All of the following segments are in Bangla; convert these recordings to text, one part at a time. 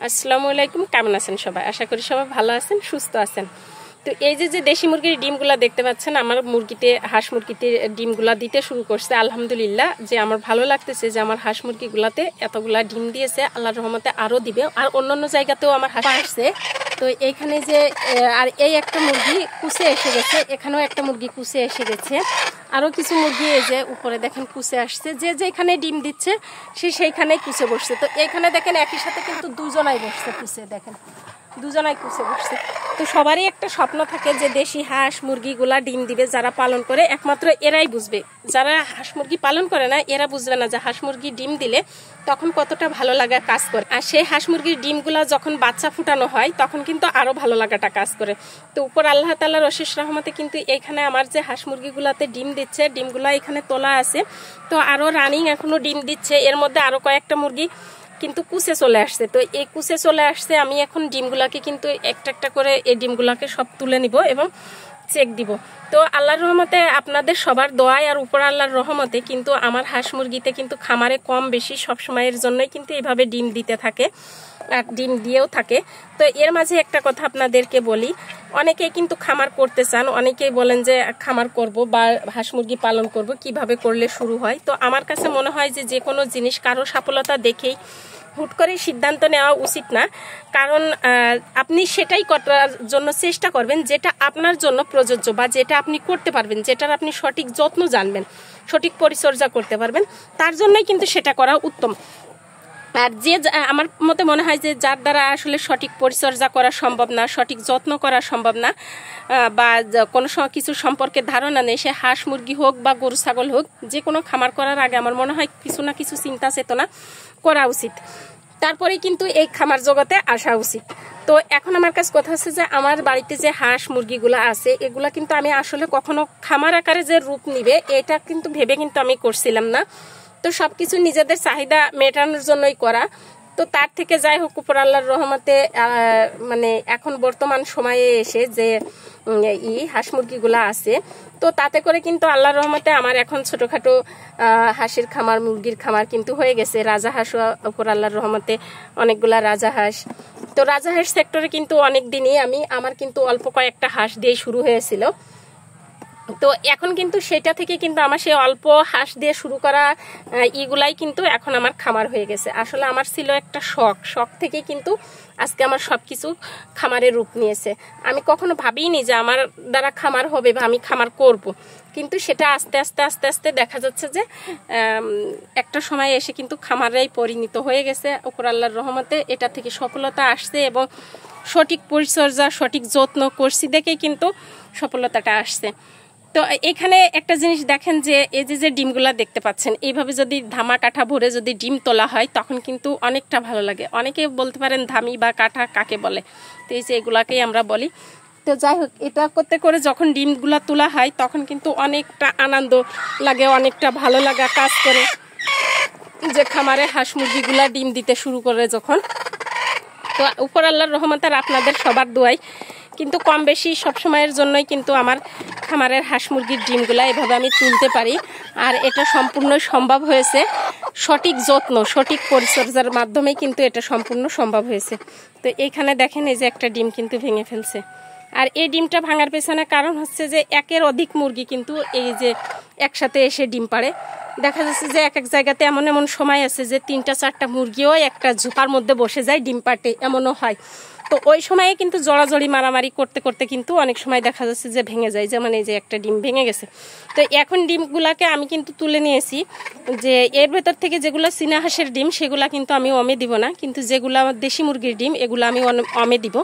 আসসালামু আলাইকুম, কেমন আছেন সবাই? আশা করি সবাই ভালো আছেন, সুস্থ আছেন। তো এই যে দেশি মুরগির ডিমগুলো দেখতে পাচ্ছেন, আমার হাঁস মুরগিতে ডিমগুলা দিতে শুরু করছে। আলহামদুলিল্লাহ, যে আমার ভালো লাগতেছে যে আমার হাঁস মুরগিগুলাতে এতগুলা ডিম দিয়েছে। আল্লাহর রহমতে আরও দিবে। আর অন্যান্য জায়গাতেও আমার হাঁস আসছে। তো এইখানে যে আর এই একটা মুরগি কুচে এসে গেছে, এখানেও একটা মুরগি কুচে এসে গেছে, আরও কিছু মুরগি এই যে উপরে দেখেন কুচে আসছে। যে যেখানে ডিম দিচ্ছে সেইখানেই কুচে বসছে। তো এইখানে দেখেন একই সাথে কিন্তু দুজনাই বসছে কুচে, দেখেন দুজনাই কুচে বসছে। তো সবারই একটা স্বপ্ন থাকে যে দেশি হাঁস মুরগিগুলা ডিম দিবে। যারা পালন করে একমাত্র এরাই বুঝবে, যারা হাঁস মুরগি পালন করে না এরা বুঝবে না যে হাঁস মুরগি ডিম দিলে তখন কতটা ভালো লাগা কাজ করে। আর সেই হাঁস মুরগির ডিমগুলা যখন বাচ্চা ফুটানো হয় তখন কিন্তু আরো ভালো লাগাটা কাজ করে। তো উপর আল্লাহ তাআলার অশেষ রহমতে কিন্তু এইখানে আমার যে হাঁস মুরগিগুলাতে ডিম দিচ্ছে, ডিমগুলা এখানে তোলা আছে। তো আরো রানিং এখনো ডিম দিচ্ছে। এর মধ্যে আরো কয়েকটা মুরগি কিন্তু কুচে চলে আসছে। তো এই কুচে চলে আসছে, আমি এখন ডিমগুলাকে কিন্তু একটা একটা করে এই ডিমগুলাকে সব তুলে নিব এবং চেক দিব। তো আল্লাহর রহমতে আপনাদের সবার দোয়ায় আর উপর আল্লাহর রহমতে কিন্তু আমার হাঁস মুরগিতে কিন্তু খামারে কম বেশি সব সময়ের জন্যই কিন্তু এইভাবে ডিম দিতে থাকে আর ডিম দিয়েও থাকে। তো এর মাঝে একটা কথা আপনাদেরকে বলি, অনেকেই কিন্তু খামার করতে চান, অনেকেই বলেন যে খামার করব বা হাঁস মুরগি পালন করব, কিভাবে করলে শুরু হয়। তো আমার কাছে মনে হয় যে কোনো জিনিস কারো সফলতা দেখেই হুট করে সিদ্ধান্ত নেওয়া উচিত না। কারণ আপনি সেটাই করার জন্য চেষ্টা করবেন যেটা আপনার জন্য প্রযোজ্য বা যেটা আপনি করতে পারবেন, যেটার আপনি সঠিক যত্ন জানবেন, সঠিক পরিচর্যা করতে পারবেন, তার জন্যই কিন্তু সেটা করা উত্তম। আর যে আমার মতে মনে হয় যে যার দ্বারা আসলে সঠিক পরিচর্যা করা সম্ভব না, সঠিক যত্ন করা সম্ভব না, বা কোনো কিছু সম্পর্কে ধারণা নেই, সে হাঁস মুরগি হোক বা গরু ছাগল হোক, যে কোনো খামার করার আগে আমার মনে হয় কিছু না কিছু চিন্তা চেতনা করা উচিত, তারপরেই কিন্তু এই খামার জগতে আসা উচিত। তো এখন আমার কাছে কথা হচ্ছে যে আমার বাড়িতে যে হাঁস মুরগিগুলো আছে এগুলা কিন্তু আমি আসলে কখনো খামার আকারে যে রূপ নিবে এটা কিন্তু ভেবে কিন্তু আমি করছিলাম না। তো সবকিছু নিজেদের চাহিদা মেটানোর জন্যই করা। তো তার থেকে যাই হোক উপর আল্লাহর রহমতে মানে এখন বর্তমান সময়ে এসে যে হাঁস মুরগিগুলা আছে, তো তাতে করে কিন্তু আল্লাহর রহমতে আমার এখন ছোটখাটো হাঁসের খামার মুরগির খামার কিন্তু হয়ে গেছে। রাজাহাঁস উপর আল্লাহর রহমতে অনেকগুলা রাজাহাঁস। তো রাজাহাঁস সেক্টরে কিন্তু অনেক দিনই আমার কিন্তু অল্প কয়েকটা হাঁস দিয়ে শুরু হয়েছিল। তো এখন কিন্তু সেটা থেকে কিন্তু আমার সেই অল্প হাঁস দিয়ে শুরু করা ইগুলাই কিন্তু এখন আমার খামার হয়ে গেছে। আসলে আমার ছিল একটা শখ থেকে কিন্তু আজকে আমার সব কিছু খামারের রূপ নিয়েছে। আমি কখনো ভাবিনি যে আমার দ্বারা খামার হবে বা আমি খামার করব, কিন্তু সেটা আস্তে আস্তে দেখা যাচ্ছে যে একটা সময় এসে কিন্তু খামারেই পরিণত হয়ে গেছে। উপর আল্লাহর রহমতে এটা থেকে সফলতা আসছে এবং সঠিক পরিচর্যা সঠিক যত্ন করছি দেখেই কিন্তু সফলতাটা আসছে। তো এখানে একটা জিনিস দেখেন যে এই যে ডিমগুলা দেখতে পাচ্ছেন, এইভাবে যদি ধামা কাঠা ভরে যদি ডিম তোলা হয় তখন কিন্তু অনেকটা ভালো লাগে। অনেকে বলতে পারেন ধামি বা কাঠা কাকে বলে, তো এই যে এগুলাকেই আমরা বলি। তো যাই হোক, এটা করতে করে যখন ডিমগুলা তোলা হয় তখন কিন্তু অনেকটা আনন্দ লাগে, অনেকটা ভালো লাগা কাজ করে যে খামারে হাঁস মুরগিগুলা ডিম দিতে শুরু করে যখন। তো উপর আল্লাহর রহমত আর আপনাদের সবার দোয়াই কিন্তু কম বেশি সবসময়ের জন্যই কিন্তু আমার খামারের হাঁস মুরগির ডিমগুলা এভাবে আমি তুলতে পারি। আর এটা সম্পূর্ণ সম্ভব হয়েছে সঠিক যত্ন সঠিক পরিচর্যার মাধ্যমেই কিন্তু এটা সম্পূর্ণ সম্ভব হয়েছে। তো এইখানে দেখেন এই যে একটা ডিম কিন্তু ভেঙে ফেলছে। আর এই ডিমটা ভাঙার পেছনে কারণ হচ্ছে যে একের অধিক মুরগি কিন্তু এই যে একসাথে এসে ডিম পাড়ে। দেখা যাচ্ছে যে এক জায়গাতে এমন সময় আছে যে 3-4টা মুরগিও একটা ঝোপার মধ্যে বসে যায় ডিম পাড়তে, এমনও হয়। তো ওই সময়ে কিন্তু জড়াজড়ি মারামারি করতে করতে কিন্তু অনেক সময় দেখা যাচ্ছে যে ভেঙে যায়, যেমন এই যে একটা ডিম ভেঙে গেছে। তো এখন ডিমগুলাকে আমি কিন্তু তুলে নিয়েছি, যে এর ভেতর থেকে যেগুলো চীনা হাঁসের ডিম সেগুলো কিন্তু আমি অমে দিব না, কিন্তু যেগুলো দেশি মুরগির ডিম এগুলো আমি অমে দিব।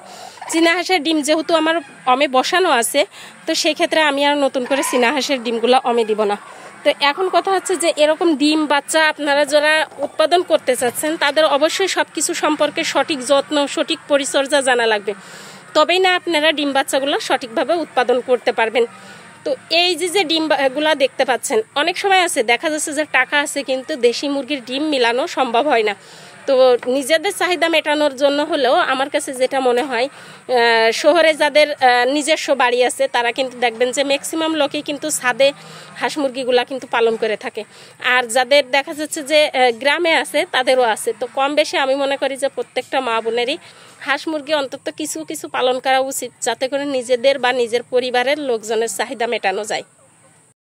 চীনা হাঁসের ডিম যেহেতু আমার অমে বসানো আছে, তো সেই ক্ষেত্রে আমি আর নতুন করে চীনা হাঁসের ডিমগুলো অমে দিব না। তো এখন কথা হচ্ছে যে এরকম ডিম বাচ্চা আপনারা যারা উৎপাদন করতে চাচ্ছেন তাদের অবশ্যই সব কিছু সম্পর্কে সঠিক যত্ন সঠিক পরিচর্যা জানা লাগবে, তবেই না আপনারা ডিম বাচ্চাগুলো সঠিকভাবে উৎপাদন করতে পারবেন। তো এই যে ডিমগুলা দেখতে পাচ্ছেন, অনেক সময় আছে দেখা যাচ্ছে যে টাকা আছে কিন্তু দেশি মুরগির ডিম মিলানো সম্ভব হয় না। তো নিজেদের চাহিদা মেটানোর জন্য হলেও আমার কাছে যেটা মনে হয়, শহরে যাদের নিজস্ব বাড়ি আছে তারা কিন্তু দেখবেন যে ম্যাক্সিমাম লোকই কিন্তু ছাদে হাঁস মুরগিগুলা কিন্তু পালন করে থাকে। আর যাদের দেখা যাচ্ছে যে গ্রামে আছে তাদেরও আছে। তো কম বেশি আমি মনে করি যে প্রত্যেকটা মা বোনেরই হাঁস মুরগি অন্তত কিছু কিছু পালন করা উচিত, যাতে করে নিজেদের বা নিজের পরিবারের লোকজনের চাহিদা মেটানো যায়।